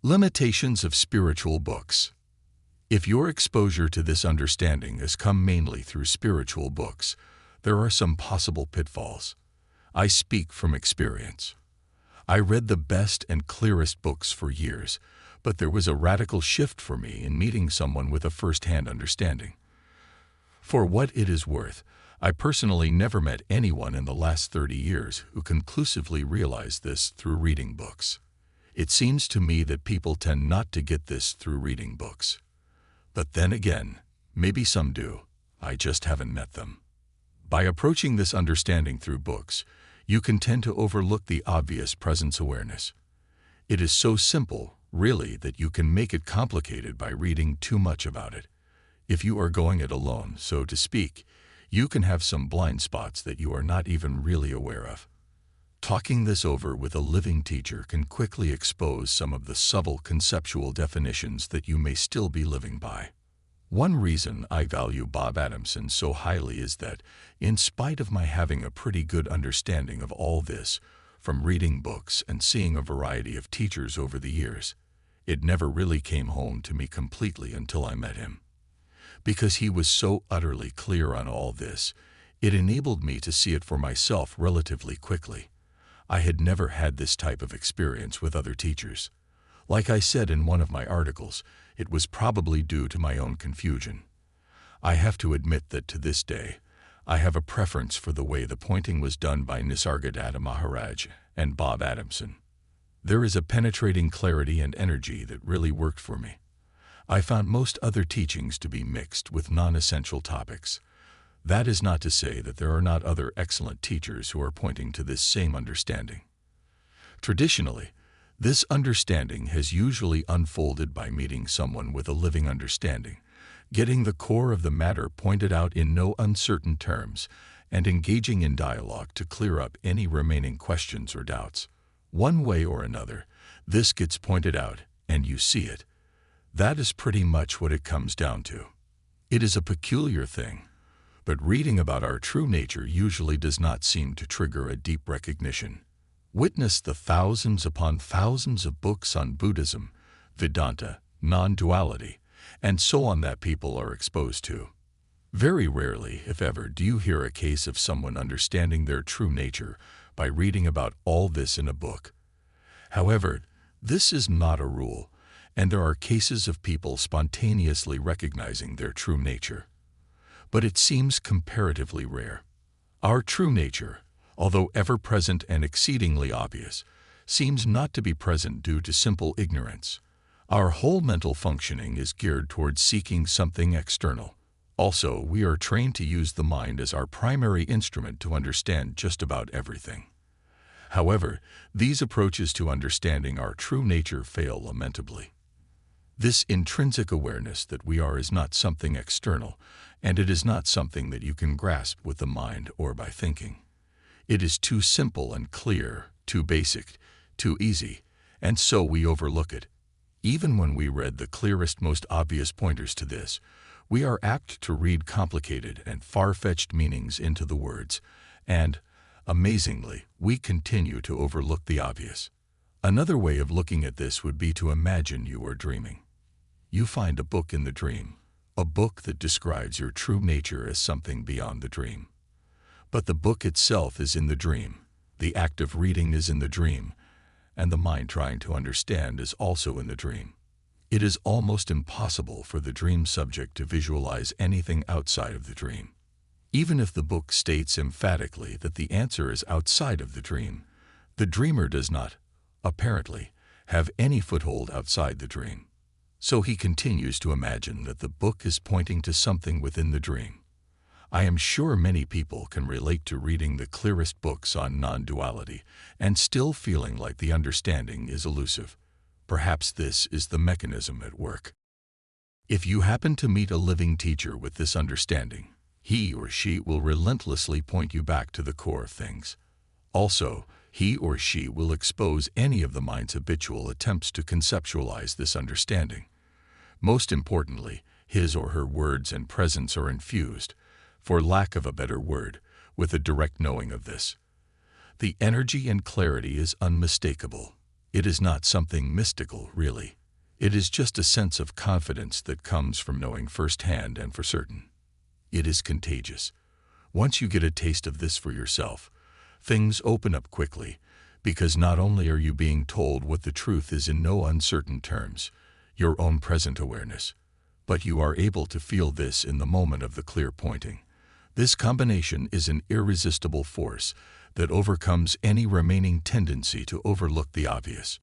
Limitations of spiritual books. If your exposure to this understanding has come mainly through spiritual books, there are some possible pitfalls. I speak from experience. I read the best and clearest books for years, but there was a radical shift for me in meeting someone with a first-hand understanding. For what it is worth, I personally never met anyone in the last 30 years who conclusively realized this through reading books. It seems to me that people tend not to get this through reading books. But then again, maybe some do. I just haven't met them. By approaching this understanding through books, you can tend to overlook the obvious presence awareness. It is so simple, really, that you can make it complicated by reading too much about it. If you are going it alone, so to speak, you can have some blind spots that you are not even really aware of. Talking this over with a living teacher can quickly expose some of the subtle conceptual definitions that you may still be living by. One reason I value Bob Adamson so highly is that, in spite of my having a pretty good understanding of all this, from reading books and seeing a variety of teachers over the years, it never really came home to me completely until I met him. Because he was so utterly clear on all this, it enabled me to see it for myself relatively quickly. I had never had this type of experience with other teachers. Like I said in one of my articles, it was probably due to my own confusion. I have to admit that to this day, I have a preference for the way the pointing was done by Nisargadatta Maharaj and Bob Adamson. There is a penetrating clarity and energy that really worked for me. I found most other teachings to be mixed with non-essential topics. That is not to say that there are not other excellent teachers who are pointing to this same understanding. Traditionally, this understanding has usually unfolded by meeting someone with a living understanding, getting the core of the matter pointed out in no uncertain terms, and engaging in dialogue to clear up any remaining questions or doubts. One way or another, this gets pointed out, and you see it. That is pretty much what it comes down to. It is a peculiar thing, but reading about our true nature usually does not seem to trigger a deep recognition. Witness the thousands upon thousands of books on Buddhism, Vedanta, non-duality, and so on that people are exposed to. Very rarely, if ever, do you hear a case of someone understanding their true nature by reading about all this in a book. However, this is not a rule, and there are cases of people spontaneously recognizing their true nature. But it seems comparatively rare. Our true nature, although ever-present and exceedingly obvious, seems not to be present due to simple ignorance. Our whole mental functioning is geared towards seeking something external. Also, we are trained to use the mind as our primary instrument to understand just about everything. However, these approaches to understanding our true nature fail lamentably. This intrinsic awareness that we are is not something external, and it is not something that you can grasp with the mind or by thinking. It is too simple and clear, too basic, too easy, and so we overlook it. Even when we read the clearest, most obvious pointers to this, we are apt to read complicated and far-fetched meanings into the words, and, amazingly, we continue to overlook the obvious. Another way of looking at this would be to imagine you are dreaming. You find a book in the dream, a book that describes your true nature as something beyond the dream. But the book itself is in the dream, the act of reading is in the dream, and the mind trying to understand is also in the dream. It is almost impossible for the dream subject to visualize anything outside of the dream. Even if the book states emphatically that the answer is outside of the dreamer does not, apparently, have any foothold outside the dream. So he continues to imagine that the book is pointing to something within the dream. I am sure many people can relate to reading the clearest books on non-duality and still feeling like the understanding is elusive. Perhaps this is the mechanism at work. If you happen to meet a living teacher with this understanding, he or she will relentlessly point you back to the core of things. Also, he or she will expose any of the mind's habitual attempts to conceptualize this understanding. Most importantly, his or her words and presence are infused, for lack of a better word, with a direct knowing of this. The energy and clarity is unmistakable. It is not something mystical, really. It is just a sense of confidence that comes from knowing firsthand and for certain. It is contagious. Once you get a taste of this for yourself, things open up quickly, because not only are you being told what the truth is in no uncertain terms, your own present awareness, but you are able to feel this in the moment of the clear pointing. This combination is an irresistible force that overcomes any remaining tendency to overlook the obvious.